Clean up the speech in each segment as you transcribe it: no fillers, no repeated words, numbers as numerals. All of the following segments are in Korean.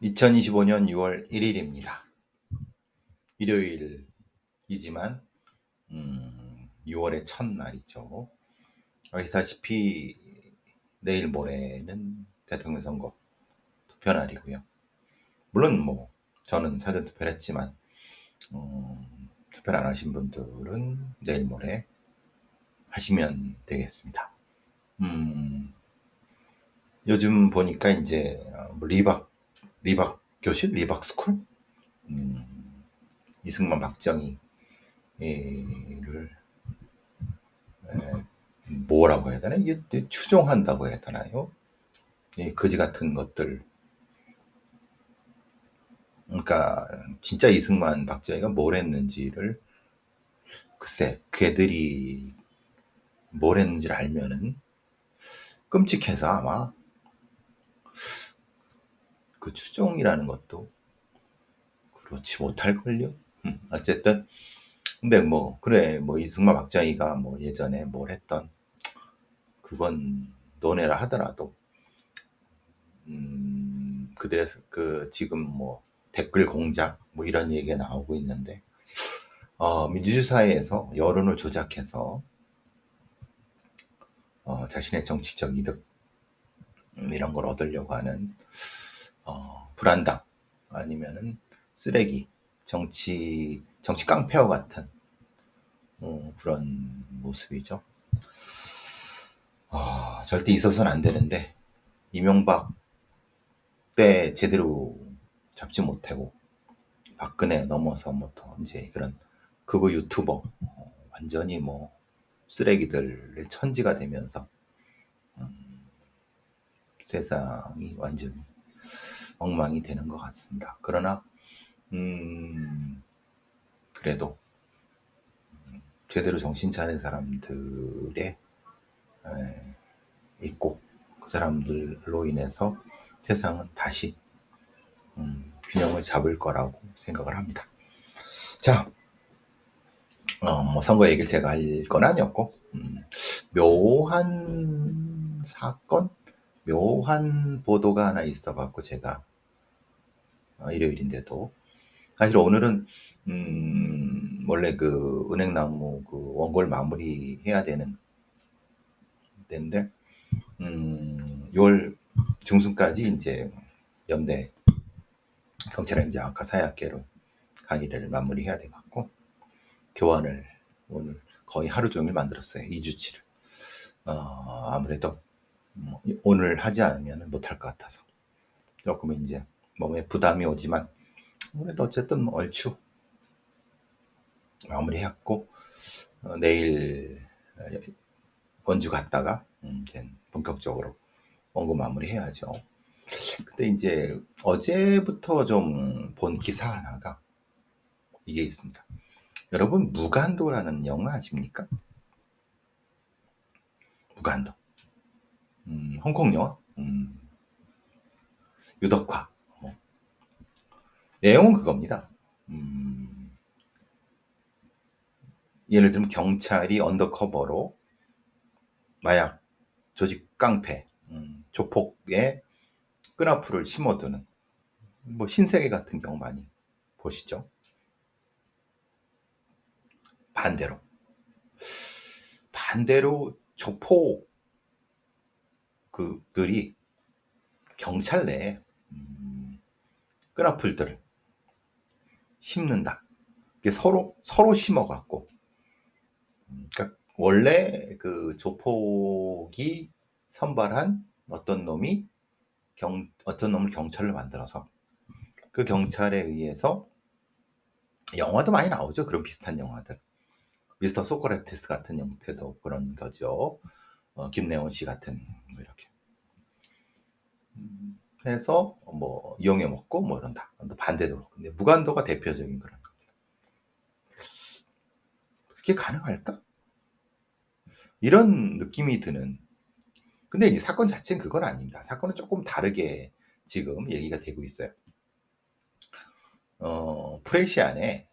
2025년 6월 1일입니다. 일요일이지만 6월의 첫날이죠. 아시다시피 내일 모레는 대통령 선거 투표날이고요. 물론 저는 사전 투표를 했지만 투표를 안 하신 분들은 내일 모레 하시면 되겠습니다. 요즘 보니까 이제 리박 교실, 리박 스쿨, 이승만 박정희를 뭐라고 해야 되나? 이게 추종한다고 해야 되나요? 거지 같은 것들. 그러니까 진짜 이승만 박정희가 뭘 했는지를 글쎄 걔들이 뭘 했는지를 알면은 끔찍해서 아마 그 추종이라는 것도 그렇지 못할걸요. 어쨌든 근데 그래 이승만 박정희가 예전에 뭘 했던 그건 논외라 하더라도 그들의 지금 댓글 공작 이런 얘기가 나오고 있는데 민주주의 사회에서 여론을 조작해서 자신의 정치적 이득 이런 걸 얻으려고 하는 불안당 아니면은 쓰레기 정치 깡패와 같은 그런 모습이죠. 절대 있어서는 안 되는데 이명박 때 제대로 잡지 못하고 박근혜 넘어서 이제 그런 그거 유튜버 완전히 쓰레기들의 천지가 되면서 세상이 완전히 엉망이 되는 것 같습니다. 그러나 그래도 제대로 정신 차린 사람들의 있고 그 사람들로 인해서 세상은 다시 균형을 잡을 거라고 생각을 합니다. 자, 선거 얘기를 제가 할 건 아니었고 묘한 사건, 묘한 보도가 하나 있어갖고 제가 일요일인데도 사실 오늘은 원래 그 은행나무 그 원고를 마무리해야 되는 때인데 6월 중순까지 이제 연대 경찰행정학과 사회학개론 강의를 마무리해야 돼 갖고 교환을 오늘 거의 하루 종일 만들었어요. 2주치를. 아무래도 오늘 하지 않으면 못할 것 같아서 조금 이제 몸에 부담이 오지만 그래도 어쨌든 얼추 마무리했고 내일 원주 갔다가 본격적으로 원고 마무리해야죠. 근데 이제 어제부터 좀 본 기사 하나가 이게 있습니다. 여러분 무간도라는 영화 아십니까? 무간도. 홍콩 영화. 유덕화. 내용은 그겁니다. 예를 들면 경찰이 언더커버로 마약 조직 깡패 조폭의 끈앞풀을 심어두는 신세계 같은 경우 많이 보시죠. 반대로 조폭 그들이 경찰 내에 끈앞풀들을 심는다. 서로 심어갖고 그러니까 원래 그 조폭이 선발한 어떤 놈을 경찰로 만들어서 그 경찰에 의해서 영화도 많이 나오죠. 그런 비슷한 영화들. 미스터 소크라테스 같은 형태도 그런 거죠. 김래원 씨 같은 이렇게 해서 이용해 먹고 이런다. 반대로. 근데 무간도가 대표적인 그런 겁니다. 그게 가능할까? 이런 느낌이 드는. 근데 이 사건 자체는 그건 아닙니다. 사건은 조금 다르게 지금 얘기가 되고 있어요. 프레시안에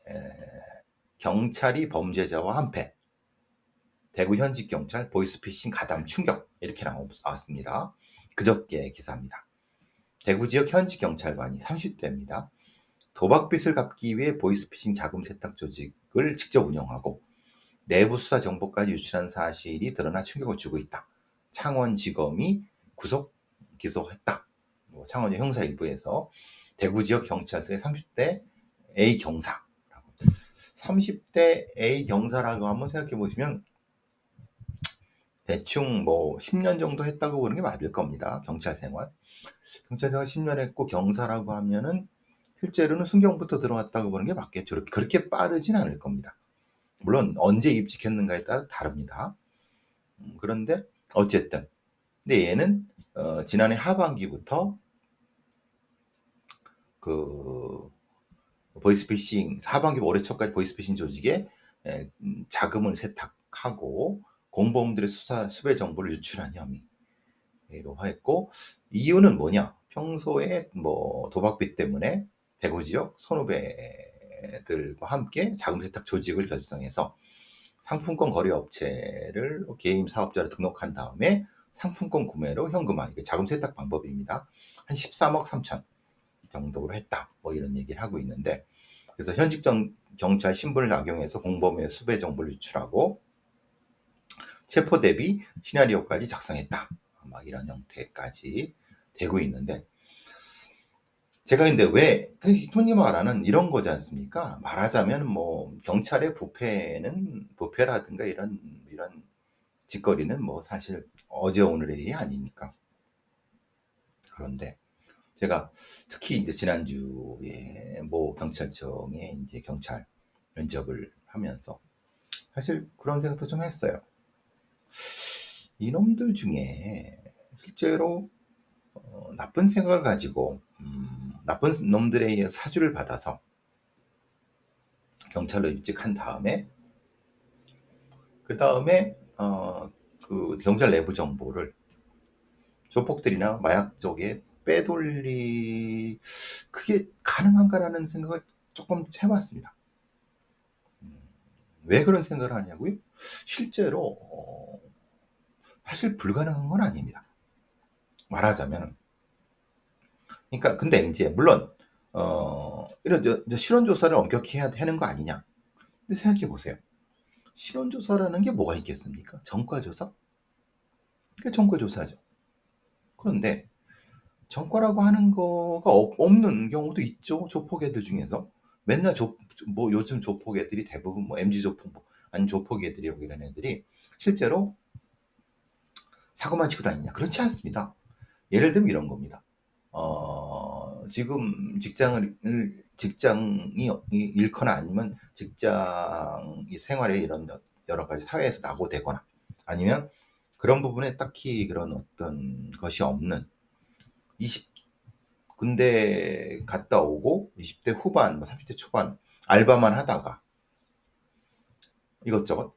경찰이 범죄자와 한패, 대구 현직 경찰 보이스피싱 가담 충격 이렇게 나왔습니다. 그저께 기사입니다. 대구 지역 현직 경찰관이 30대입니다. 도박빚을 갚기 위해 보이스피싱 자금 세탁 조직을 직접 운영하고 내부 수사 정보까지 유출한 사실이 드러나 충격을 주고 있다. 창원지검이 구속 기소했다. 창원지 형사 일부에서 대구 지역 경찰서의 30대 A 경사. 30대 A 경사라고 한번 생각해 보시면 대충 뭐 10년 정도 했다고 보는 게 맞을 겁니다. 경찰 생활 10년 했고 경사라고 하면은 실제로는 순경부터 들어갔다고 보는 게 맞겠죠. 그렇게 빠르진 않을 겁니다. 물론 언제 입직했는가에 따라 다릅니다. 그런데 어쨌든 근데 얘는 지난해 하반기부터 그 보이스피싱 하반기 올해 초까지 보이스피싱 조직에 자금을 세탁하고 공범들의 수배 정보를 유출한 혐의로 했고 이유는 뭐냐? 평소에 뭐 도박빚 때문에 대구 지역 선후배들과 함께 자금 세탁 조직을 결성해서 상품권 거래 업체를 개인 사업자로 등록한 다음에 상품권 구매로 현금화, 이게 자금 세탁 방법입니다. 한 13억 3천 정도로 했다. 뭐 이런 얘기를 하고 있는데, 그래서 현직 경찰 신분을 악용해서 공범의 수배 정보를 유출하고 체포 대비 시나리오까지 작성했다. 막 이런 형태까지 되고 있는데, 제가 근데 왜 손님 말하는 이런 거지 않습니까? 말하자면 뭐 경찰의 부패라든가 이런 짓거리는 뭐 사실 어제 오늘의 일이 아니니까. 그런데 제가 특히 이제 지난주에 모 경찰청에 이제 경찰 면접을 하면서 사실 그런 생각도 좀 했어요. 이놈들 중에 실제로 나쁜 생각을 가지고 나쁜 놈들의 사주를 받아서 경찰로 입직한 다음에 그 다음에 그 경찰 내부 정보를 조폭들이나 마약 쪽에 그게 가능한가라는 생각을 조금 해봤습니다. 왜 그런 생각을 하냐고요? 실제로 사실 불가능한 건 아닙니다. 말하자면, 그러니까 근데 이제 물론 이런 실원 조사를 엄격히 해야 하는 거 아니냐? 근데 생각해 보세요. 실원 조사라는 게 뭐가 있겠습니까? 전과 조사? 그게 전과 조사죠. 그런데 전과라고 하는 거가 없는 경우도 있죠. 조폭 애들 중에서 맨날 뭐 요즘 조폭 애들이 대부분 뭐 MZ 조폭 아니 조폭 애들이고 이런 애들이 실제로 사고만 치고 다니냐? 그렇지 않습니다. 예를 들면 이런 겁니다. 지금 직장이 잃거나 아니면 직장 생활에 이런 여러 가지 사회에서 낙오되거나 아니면 그런 부분에 딱히 그런 어떤 것이 없는 20군데 갔다 오고 20대 후반, 30대 초반 알바만 하다가 이것저것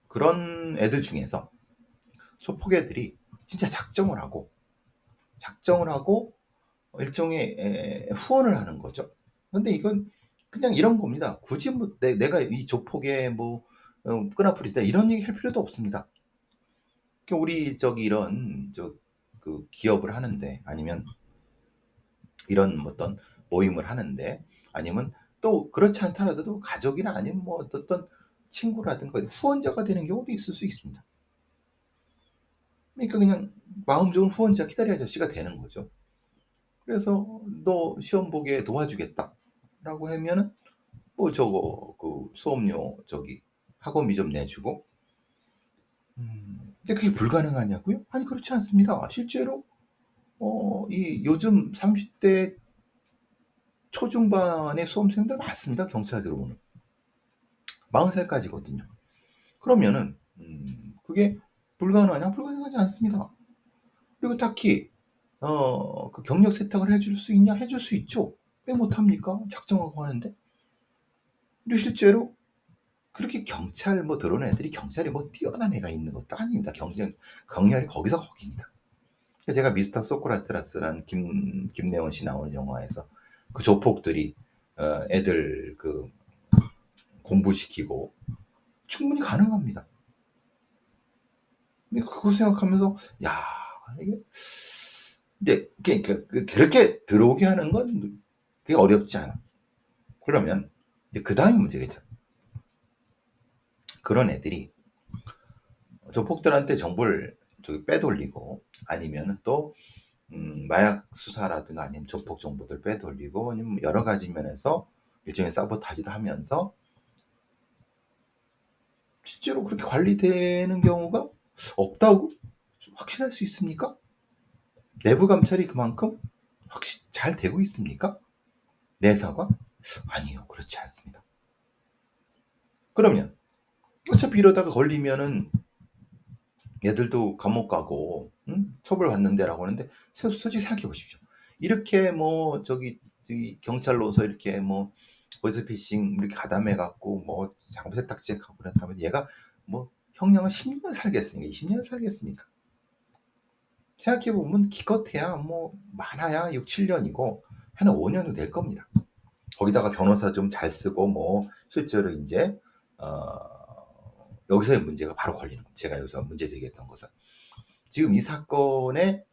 그런 애들 중에서 소폭 애들이 진짜 작정을 하고 일종의 후원을 하는 거죠. 근데 이건 그냥 이런 겁니다. 굳이 뭐 내가 이 조폭에 뭐 끈앞풀이다 이런 얘기 할 필요도 없습니다. 그러니까 우리 이런 그 기업을 하는데 아니면 이런 어떤 모임을 하는데 아니면 또 그렇지 않더라도 가족이나 아니면 뭐 어떤 친구라든가 후원자가 되는 경우도 있을 수 있습니다. 그러니까 그냥 마음 좋은 후원자 기다리 아저씨가 되는 거죠. 그래서 너 시험 보게 도와주겠다라고 하면은 뭐 그 수업료 학원비 좀 내주고. 근데 그게 불가능하냐고요? 아니 그렇지 않습니다. 실제로 이 요즘 30대 초중반의 수험생들 많습니다. 경찰 들어오는 40살까지거든요. 그러면은 그게 불가능하냐? 불가능하지 않습니다. 그리고 딱히 그 경력 세탁을 해줄 수 있냐? 해줄 수 있죠. 왜 못합니까? 작정하고 하는데. 그리고 실제로 그렇게 경찰 뭐 들어오는 애들이 경찰이 뭐 뛰어난 애가 있는 것도 아닙니다. 경렬이 거기서 거기입니다. 제가 미스터 소크라테스라는 김내원 씨 나오는 영화에서 그 조폭들이 애들 그 공부시키고 충분히 가능합니다. 그거 생각하면서 야 이게 근데 그렇게 들어오게 하는 건 그게 어렵지 않아. 그러면 이제 그 다음이 문제겠죠. 그런 애들이 조폭들한테 정보를 저기 빼돌리고 아니면 또 마약 수사라든가 아니면 조폭 정보들 빼돌리고 아니면 여러 가지 면에서 일종의 사보타지도 하면서 실제로 그렇게 관리되는 경우가 없다고 확신할 수 있습니까? 내부 감찰이 그만큼 확실히 잘 되고 있습니까? 내사가? 아니요, 그렇지 않습니다. 그러면 어차피 이러다가 걸리면은 얘들도 감옥 가고 처벌받는데라고 하는데 솔직히 생각해 보십시오. 이렇게 뭐 저기 경찰로서 이렇게 뭐 보이스피싱 이렇게 가담해 갖고 뭐 자금 세탁지하고 그렇다면 얘가 뭐 형량은 10년 살겠습니까? 20년 살겠습니까? 생각해 보면 기껏해야 뭐 많아야 6, 7년이고 한 5년은 될 겁니다. 거기다가 변호사 좀 잘 쓰고 뭐 실제로 이제 여기서의 문제가 바로 걸리는 겁니다. 제가 여기서 문제 제기했던 것은 지금 이 사건의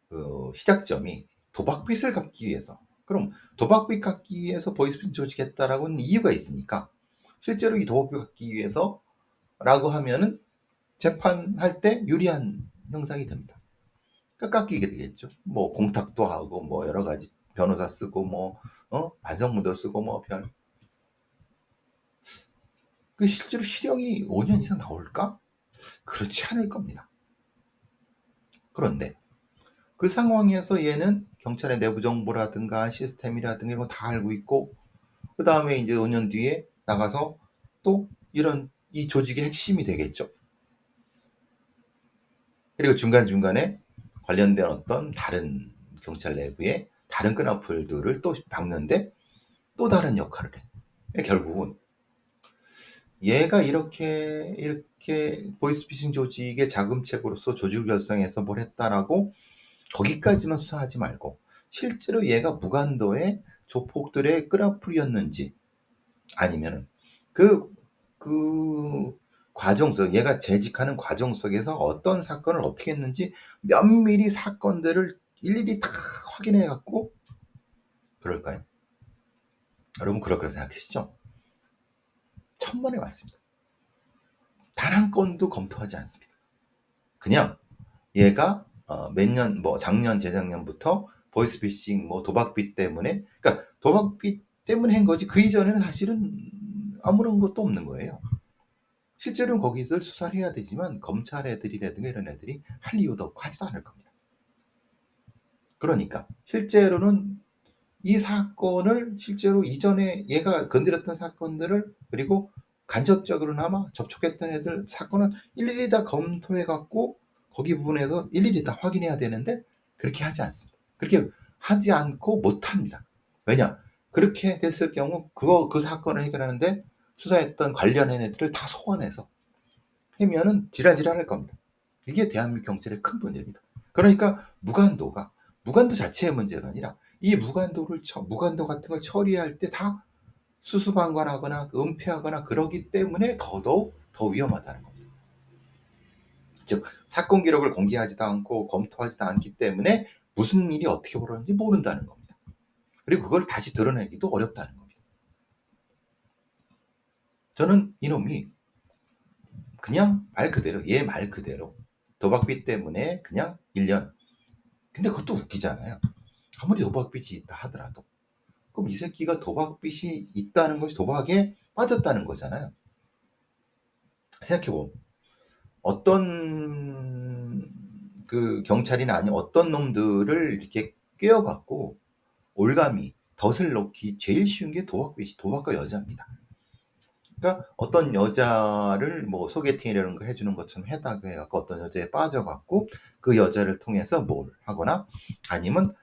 그 시작점이 도박빚을 갚기 위해서. 그럼 도박빚 갚기 위해서 보이스피싱 조직했다라고는 이유가 있으니까 실제로 이 도박빚 갚기 위해서라고 하면은 재판할 때 유리한 형상이 됩니다. 그러니까 깎이게 되겠죠. 뭐 공탁도 하고 뭐 여러 가지 변호사 쓰고 뭐 반성문도 쓰고 뭐 별. 그 실제로 실형이 5년 이상 나올까? 그렇지 않을 겁니다. 그런데 그 상황에서 얘는 경찰의 내부 정보라든가 시스템이라든가 이런 거 다 알고 있고 그 다음에 이제 5년 뒤에 나가서 또 이런 이 조직의 핵심이 되겠죠. 그리고 중간중간에 관련된 어떤 다른 경찰 내부의 다른 끈앞풀들을 또 박는데 또 다른 역할을 해. 결국은 얘가 이렇게 보이스피싱 조직의 자금책으로서 조직을 결성해서 뭘 했다라고 거기까지만 수사하지 말고 실제로 얘가 무간도의 조폭들의 끈앞풀이었는지 아니면 그 과정 속 얘가 재직하는 과정 속에서 어떤 사건을 어떻게 했는지 면밀히 사건들을 일일이 다 확인해 갖고 그럴까요? 여러분 그럴 거라 생각하시죠? 천만에 맞습니다. 단 한 건도 검토하지 않습니다. 그냥 얘가 몇 년, 뭐 작년, 재작년부터 보이스피싱, 뭐 도박빚 때문에, 그러니까 도박빚 때문에 한 거지 그 이전에는 사실은 아무런 것도 없는 거예요. 실제로는 거기서 수사를 해야 되지만 검찰 애들이라든가 이런 애들이 할 이유도 없고 하지도 않을 겁니다. 그러니까 실제로는 이 사건을 실제로 이전에 얘가 건드렸던 사건들을 그리고 간접적으로나마 접촉했던 애들 사건을 일일이 다 검토해 갖고 거기 부분에서 일일이 다 확인해야 되는데 그렇게 하지 않습니다. 그렇게 하지 않고 못합니다. 왜냐? 그렇게 됐을 경우 그 사건을 해결하는데 수사했던 관련된 애들을 다 소환해서 하면은 지랄지랄할 겁니다. 이게 대한민국 경찰의 큰 문제입니다. 그러니까 무관도 자체의 문제가 아니라 이 무관도 같은 걸 처리할 때 다 수수방관하거나 은폐하거나 그러기 때문에 더더욱 더 위험하다는 겁니다. 즉 사건 기록을 공개하지도 않고 검토하지도 않기 때문에 무슨 일이 어떻게 벌어졌는지 모른다는 겁니다. 그리고 그걸 다시 드러내기도 어렵다는 겁니다. 저는 이놈이 그냥 얘 말 그대로 도박빚 때문에 그냥 1년. 근데 그것도 웃기잖아요. 아무리 도박빚이 있다 하더라도 그럼 이 새끼가 도박빚이 있다는 것이 도박에 빠졌다는 거잖아요. 생각해보면 어떤 그 경찰이나 아니면 어떤 놈들을 이렇게 꿰어갖고 올가미 덫을 놓기 제일 쉬운 게 도박과 여자입니다. 그러니까 어떤 여자를 뭐 소개팅이라는 거 해주는 것처럼 해다가 해갖고 어떤 여자에 빠져갖고 그 여자를 통해서 뭘 하거나 아니면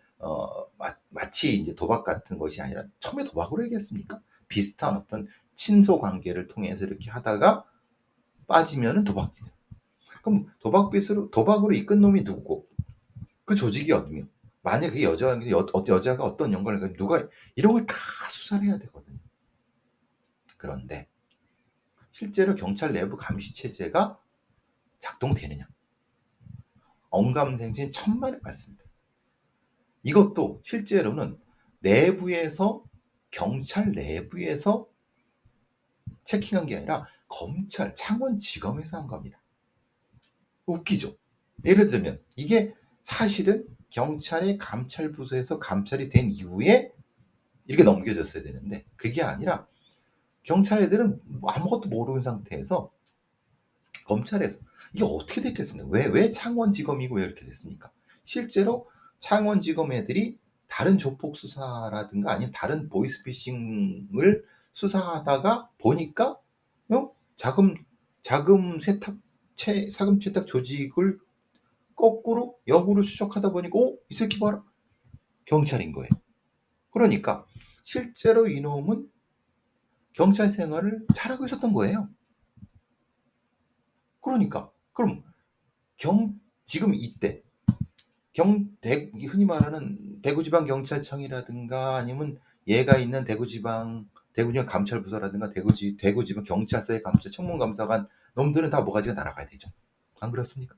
마치 이제 도박 같은 것이 아니라 처음에 도박으로 얘기했습니까? 비슷한 어떤 친소 관계를 통해서 이렇게 하다가 빠지면은 도박이 돼요. 그럼 도박으로 이끈 놈이 누구고 그 조직이 어디며 만약 그 여자가 어떤 연관을 가지고 누가 이런 걸 다 수사를 해야 되거든요. 그런데 실제로 경찰 내부 감시 체제가 작동되느냐? 언감생심 천만에 많습니다. 이것도 실제로는 내부에서 경찰 내부에서 체킹한 게 아니라 검찰 창원지검에서 한 겁니다. 웃기죠? 예를 들면 이게 사실은 경찰의 감찰부서에서 감찰이 된 이후에 이렇게 넘겨졌어야 되는데 그게 아니라 경찰 애들은 아무것도 모르는 상태에서 검찰에서 이게 어떻게 됐겠습니까? 왜 창원지검이고 왜 이렇게 됐습니까? 실제로 창원지검 애들이 다른 조폭 수사라든가 아니면 다른 보이스피싱을 수사하다가 보니까 자금 세탁 조직을 거꾸로 역으로 추적하다 보니까 이 새끼 봐라 경찰인 거예요. 그러니까 실제로 이놈은 경찰 생활을 잘하고 있었던 거예요. 그러니까 그럼 지금 이때 흔히 말하는 대구지방경찰청이라든가 아니면 얘가 있는 대구지방 감찰부서라든가 대구지방 경찰서의 감찰 청문감사관 놈들은 다 모가지가 날아가야 되죠. 안 그렇습니까?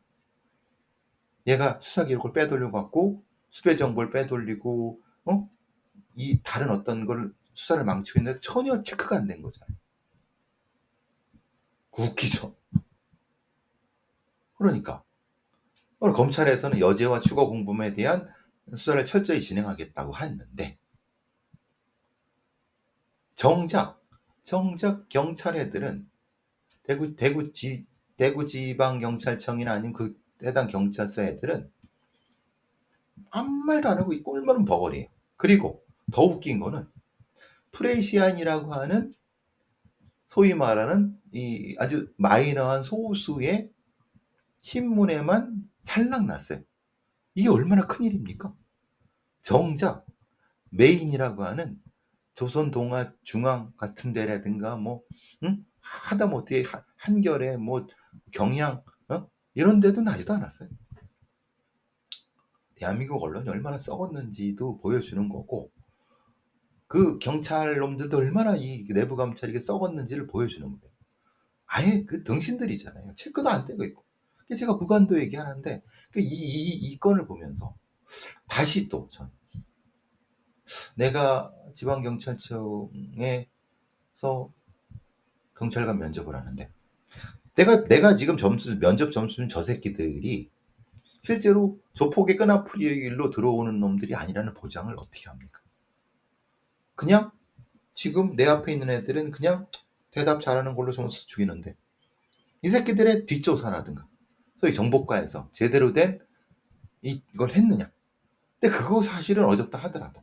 얘가 수사 기록을 빼돌려 갖고 수배 정보를 빼돌리고 이 다른 어떤 걸 수사를 망치고 있는데 전혀 체크가 안 된 거잖아요. 웃기죠. 그러니까 검찰에서는 여죄와 추가 공범에 대한 수사를 철저히 진행하겠다고 했는데 정작 경찰 애들은 대구지방경찰청이나 아니면 그 해당 경찰서 애들은 아무 말도 안 하고 이 꼴만은 버거리예요. 그리고 더 웃긴 거는 프레시안이라고 하는 소위 말하는 이 아주 마이너한 소수의 신문에만 찰랑 났어요. 이게 얼마나 큰일입니까? 정작 메인이라고 하는 조선동아중앙 같은 데라든가 하다못해 한겨레 경향 이런 데도 나지도 않았어요. 대한민국 언론이 얼마나 썩었는지도 보여주는 거고 그 경찰 놈들도 얼마나 이 내부 감찰이 썩었는지를 보여주는 거예요. 아예 그 등신들이잖아요. 체크도 안 되고 있고. 제가 무관도 얘기하는데 이 건을 보면서 다시 또 전 내가 지방경찰청에서 경찰관 면접을 하는데 내가 지금 면접 점수는 저 새끼들이 실제로 조폭의 끈앞풀이로 들어오는 놈들이 아니라는 보장을 어떻게 합니까? 그냥 지금 내 앞에 있는 애들은 그냥 대답 잘하는 걸로 점수 죽이는데 이 새끼들의 뒷조사라든가 소위 정보과에서 제대로 된 이걸 했느냐? 근데 그거 사실은 어렵다 하더라도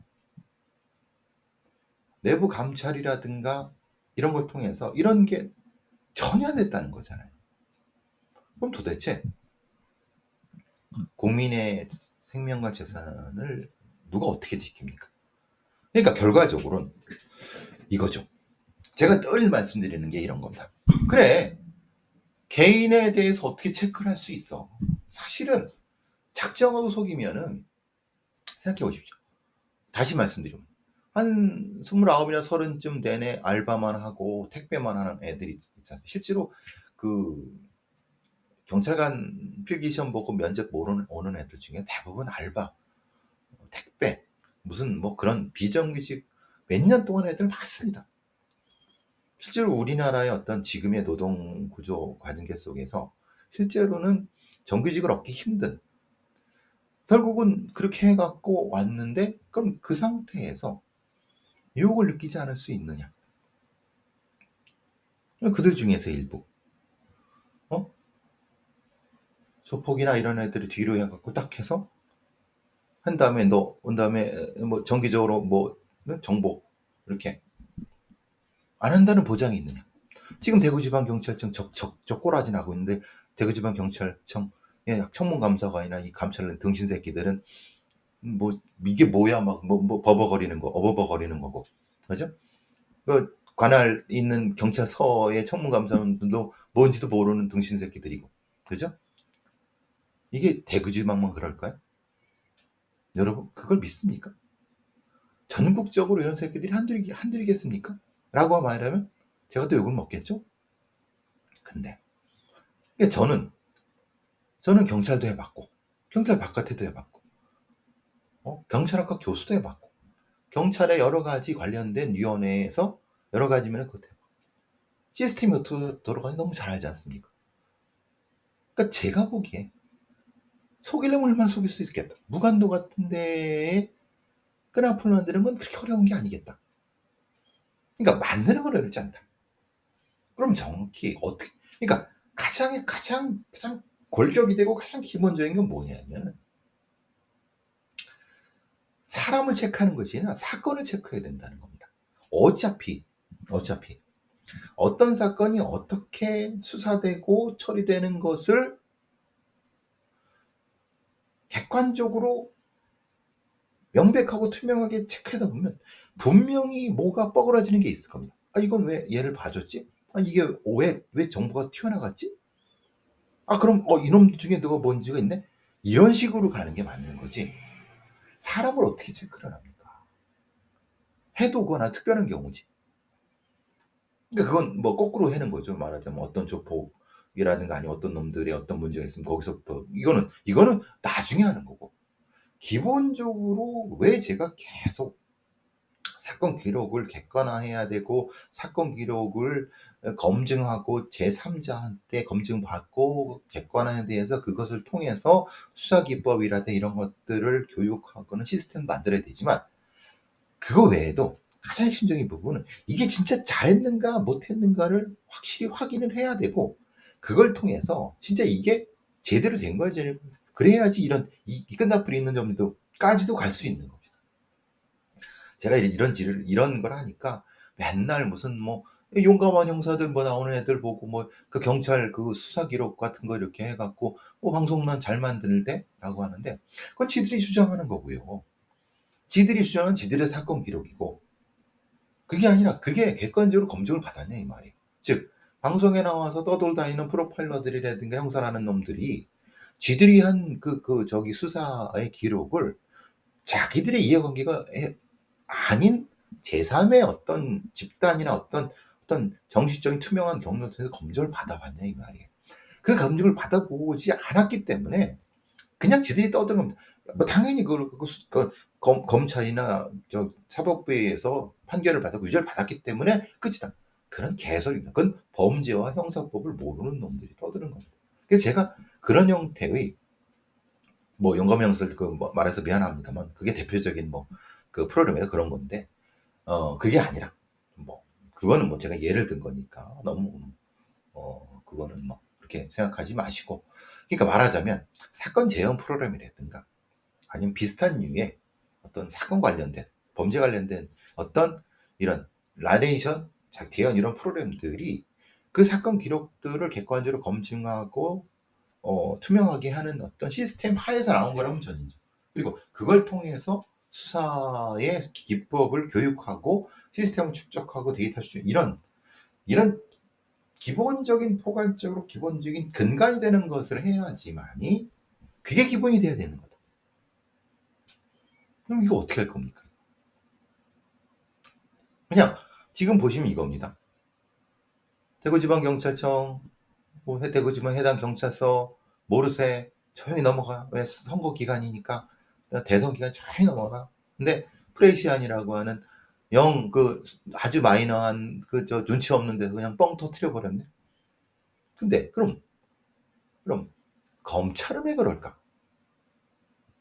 내부 감찰이라든가 이런 걸 통해서 이런 게 전혀 안 됐다는 거잖아요. 그럼 도대체 국민의 생명과 재산을 누가 어떻게 지킵니까? 그러니까 결과적으로는 이거죠. 제가 늘 말씀드리는 게 이런 겁니다. 그래, 개인에 대해서 어떻게 체크를 할 수 있어? 사실은 작정하고 속이면은 생각해 보십시오. 다시 말씀드리면 한 29이나 30쯤 되네 알바만 하고 택배만 하는 애들이 있잖아요. 실제로 그 경찰관 필기시험 보고 면접 오는 애들 중에 대부분 알바, 택배, 무슨 그런 비정규직 몇 년 동안 애들 많습니다. 실제로 우리나라의 어떤 지금의 노동 구조 관계 속에서 실제로는 정규직을 얻기 힘든 결국은 그렇게 해갖고 왔는데 그럼 그 상태에서 유혹을 느끼지 않을 수 있느냐? 그들 중에서 일부 조폭이나 이런 애들이 뒤로 해갖고 딱 해서 한 다음에 온 다음에 정기적으로 정보 이렇게 안 한다는 보장이 있느냐? 지금 대구지방경찰청 적 꼬라지 나고 있는데 대구지방경찰청 청문감사관이나 이 감찰관 등신 새끼들은 이게 뭐야 버벅거리는 거고 그죠? 그 관할 있는 경찰서의 청문감사관들도 뭔지도 모르는 등신 새끼들이고 그죠? 이게 대구지방만 그럴까요? 여러분 그걸 믿습니까? 전국적으로 이런 새끼들이 한둘이겠습니까? 라고 말하면 제가 또 욕을 먹겠죠? 근데 저는 경찰도 해봤고 경찰 바깥에도 해봤고, 경찰학과 교수도 해봤고, 경찰의 여러 가지 관련된 위원회에서 여러 가지면 그것도 해봤고, 시스템이 어떻게 돌아가는지 너무 잘 알지 않습니까? 그러니까 제가 보기에 속이려면 얼마나 속일 수 있겠다. 무간도 같은 데에 끈앞을 만드는 건 그렇게 어려운 게 아니겠다. 그러니까 만드는 건 어렵지 않다. 그럼 정확히 어떻게, 그러니까 가장 골격이 되고 가장 기본적인 건 뭐냐면 사람을 체크하는 것이 아니라 사건을 체크해야 된다는 겁니다. 어차피 어떤 사건이 어떻게 수사되고 처리되는 것을 객관적으로 명백하고 투명하게 체크하다 보면 분명히 뭐가 뻐그러지는 게 있을 겁니다. 이건 왜 얘를 봐줬지? 이게 왜 정보가 튀어나갔지? 그럼 이놈 중에 누가 뭔지가 있네? 이런 식으로 가는 게 맞는 거지. 사람을 어떻게 체크를 합니까? 해도거나 특별한 경우지. 그러니까 그건 뭐 거꾸로 해는 거죠. 말하자면 어떤 조폭이라든가 아니면 어떤 놈들의 어떤 문제가 있으면 거기서부터 이거는 나중에 하는 거고. 기본적으로 왜 제가 계속 사건 기록을 객관화해야 되고 사건 기록을 검증하고 제3자한테 검증받고 객관화에 대해서 그것을 통해서 수사기법이라든가 이런 것들을 교육하고는 시스템 만들어야 되지만 그거 외에도 가장 핵심적인 부분은 이게 진짜 잘했는가 못했는가를 확실히 확인을 해야 되고 그걸 통해서 진짜 이게 제대로 된 거야 그래야지 이 끝나풀이 있는 점도까지도 갈 수 있는 겁니다. 제가 이런 걸 하니까 맨날 무슨 뭐 용감한 형사들 뭐 나오는 애들 보고 뭐 그 경찰 그 수사 기록 같은 거 이렇게 해갖고 방송만 잘 만드는데라고 하는데 그건 지들이 주장하는 거고요. 지들이 주장한 지들의 사건 기록이고 그게 아니라 그게 객관적으로 검증을 받았냐 이 말이에요. 즉 방송에 나와서 떠돌다니는 프로파일러들이라든가 형사라는 놈들이 지들이 한 저기 수사의 기록을 자기들의 이해관계가 아닌 제3의 어떤 집단이나 어떤 정식적인 투명한 경로를 통해서 검증을 받아봤냐 이 말이에요. 그 검증을 받아보지 않았기 때문에 그냥 지들이 떠드는 겁니다. 뭐 당연히 검찰이나 사법부에서 판결을 받았고 유죄를 받았기 때문에 끝이다. 그런 개소리입니다. 그건 범죄와 형사법을 모르는 놈들이 떠드는 겁니다. 그래서 제가 그런 형태의 뭐 용감형사들 말해서 미안합니다만 그게 대표적인 그 프로그램에서 그런 건데 그게 아니라 그거는 제가 예를 든 거니까 너무 그거는 그렇게 생각하지 마시고 그러니까 말하자면 사건 재현 프로그램이라든가 아니면 비슷한 류의 어떤 사건 관련된 범죄 관련된 어떤 이런 나레이션 재현 이런 프로그램들이 그 사건 기록들을 객관적으로 검증하고 투명하게 하는 어떤 시스템 하에서 나온 거라면 전이죠. 그리고 그걸 통해서 수사의 기법을 교육하고 시스템을 축적하고 데이터 수집 이런 기본적인 포괄적으로 기본적인 근간이 되는 것을 해야지만이 그게 기본이 돼야 되는 거다. 그럼 이거 어떻게 할 겁니까? 그냥 지금 보시면 이겁니다. 대구지방경찰청, 대구지방 해당 경찰서 모르세 조용히 넘어가. 왜 선거 기간이니까 대선 기간 조용히 넘어가. 근데 프레시안이라고 하는 아주 마이너한 눈치 없는 데서 그냥 뻥 터트려 버렸네. 근데 그럼 검찰은 왜 그럴까?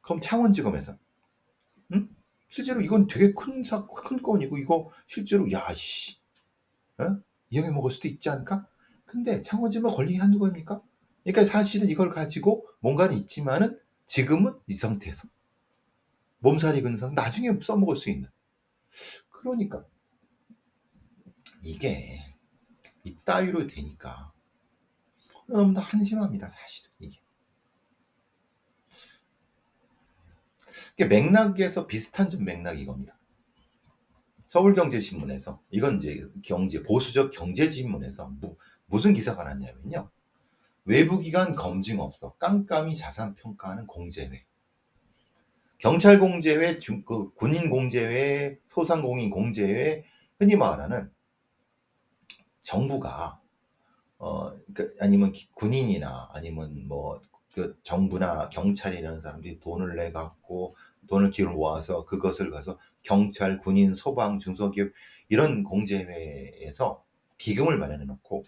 그럼 창원지검에서 응? 실제로 이건 되게 큰 건이고 이거 실제로 야씨 이형이 먹을 수도 있지 않을까? 근데 창원지검 걸리기 한두 번입니까? 그러니까 사실은 이걸 가지고 뭔가는 있지만은 지금은 이 상태에서 몸살이 근상 나중에 써먹을 수 있는 그러니까 이게 이따위로 되니까 너무나 한심합니다 사실은 이게 맥락에서 비슷한 좀 맥락이 이겁니다. 서울경제신문에서 이건 이제 보수적 경제신문에서 무슨 기사가 났냐면요. 외부기관 검증 없어 깜깜이 자산 평가하는 공제회 경찰 공제회, 군인 공제회, 소상공인 공제회 흔히 말하는 정부가 그러니까 아니면 군인이나 아니면 그 정부나 경찰이 이런 사람들이 돈을 내 갖고 돈을 기를 모아서 그것을 가서 경찰, 군인, 소방, 중소기업 이런 공제회에서 기금을 마련해 놓고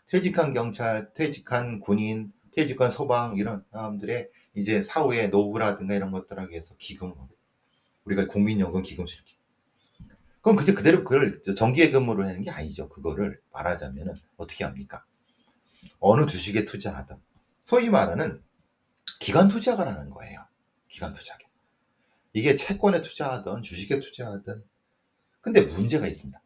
퇴직한 경찰, 퇴직한 군인, 퇴직한 소방 이런 사람들의 이제 사후에 노후라든가 이런 것들 하기 위해서 기금을 우리가 국민연금 기금 수립. 그럼 그대로 그걸 정기예금으로 하는 게 아니죠. 그거를 말하자면은 어떻게 합니까? 어느 주식에 투자하든 소위 말하는 기관 투자가라는 거예요. 기관 투자가. 이게 채권에 투자하든 주식에 투자하든. 근데 문제가 있습니다.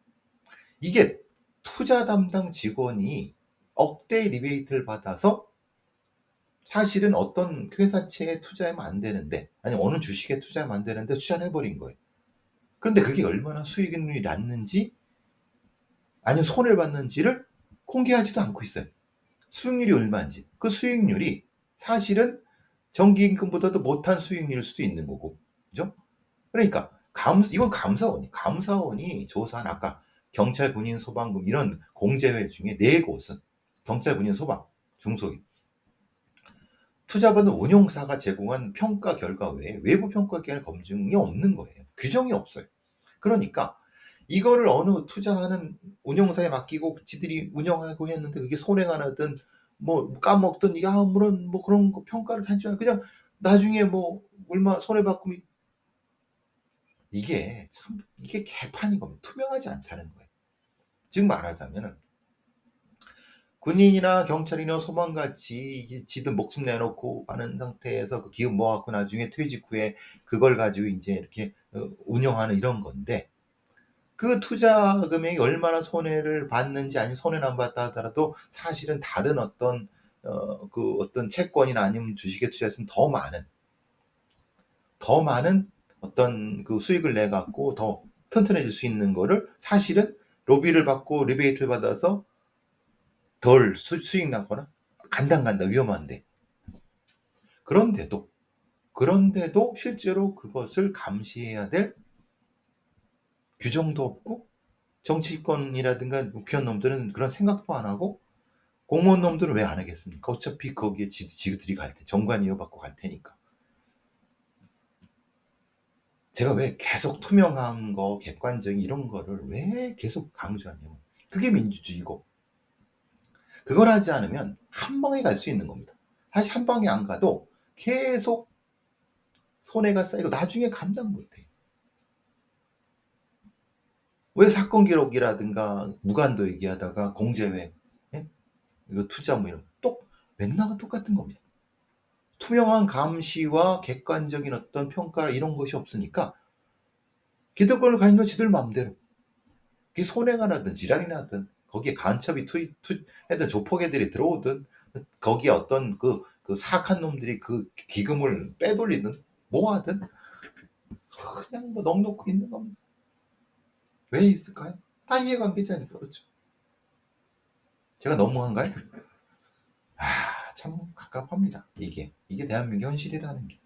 이게 투자 담당 직원이 억대의 리베이트를 받아서 사실은 어떤 회사채에 투자하면 안 되는데, 아니 어느 주식에 투자하면 안 되는데 투자를 해버린 거예요. 그런데 그게 얼마나 수익률이 났는지, 아니면 손해를 봤는지를 공개하지도 않고 있어요. 수익률이 얼마인지. 그 수익률이 사실은 정기임금보다도 못한 수익률일 수도 있는 거고. 그죠? 그러니까 이건 감사원이 조사한 아까 경찰, 군인, 소방금 이런 공제회 중에 4곳은 경찰, 군인, 소방, 중소기업 투자받은 운용사가 제공한 평가 결과 외에 외부 평가 기관의 검증이 없는 거예요. 규정이 없어요. 그러니까 이거를 어느 투자하는 운용사에 맡기고 지들이 운영하고 했는데 그게 손해가 나든 뭐 까먹든 이게 아무런 뭐 그런 거 평가를 하지 않고 그냥 나중에 뭐 얼마 손해받고 이게 참 이게 개판인 겁니다. 투명하지 않다는 거예요. 즉 말하자면은 군인이나 경찰이나 소방같이 지들 목숨 내놓고 하는 상태에서 그 기업 모아갖고 나중에 퇴직 후에 그걸 가지고 이제 이렇게 운영하는 이런 건데 그 투자 금액이 얼마나 손해를 봤는지 아니면 손해를 안 봤다 하더라도 사실은 다른 어떤 그 어떤 채권이나 아니면 주식에 투자했으면 더 많은 어떤 그 수익을 내 갖고 더 튼튼해질 수 있는 거를 사실은 로비를 받고 리베이트를 받아서 덜 수익 나거나 간당간당 위험한데 그런데도 실제로 그것을 감시해야 될 규정도 없고 정치권이라든가 국회의원 놈들은 그런 생각도 안 하고 공무원 놈들은 왜 안 하겠습니까? 어차피 거기에 지들이 갈 테, 정관 이어받고 갈 테니까. 제가 왜 계속 투명한 거, 객관적인 이런 거를 왜 계속 강조하냐면 그게 민주주의고 그걸 하지 않으면 한 방에 갈 수 있는 겁니다. 사실 한 방에 안 가도 계속 손해가 쌓이고 나중에 감당 못해. 왜 사건 기록이라든가 무관도 얘기하다가 공제회, 예? 이거 투자 뭐 이런 맥락은 똑같은 겁니다. 투명한 감시와 객관적인 어떤 평가 이런 것이 없으니까 기득권을 가진 건 지들 마음대로 그게 손해가 나든 지랄이 나든 거기에 간첩이 하여튼 조폭애들이 들어오든 거기에 어떤 그 사악한 놈들이 그 기금을 빼돌리든 뭐 하든 그냥 뭐 넋놓고 있는 겁니다. 왜 있을까요? 다 이해관계지 않을까 그렇죠. 제가 너무한가요? 참 갑갑합니다. 이게 대한민국 현실이라는 게.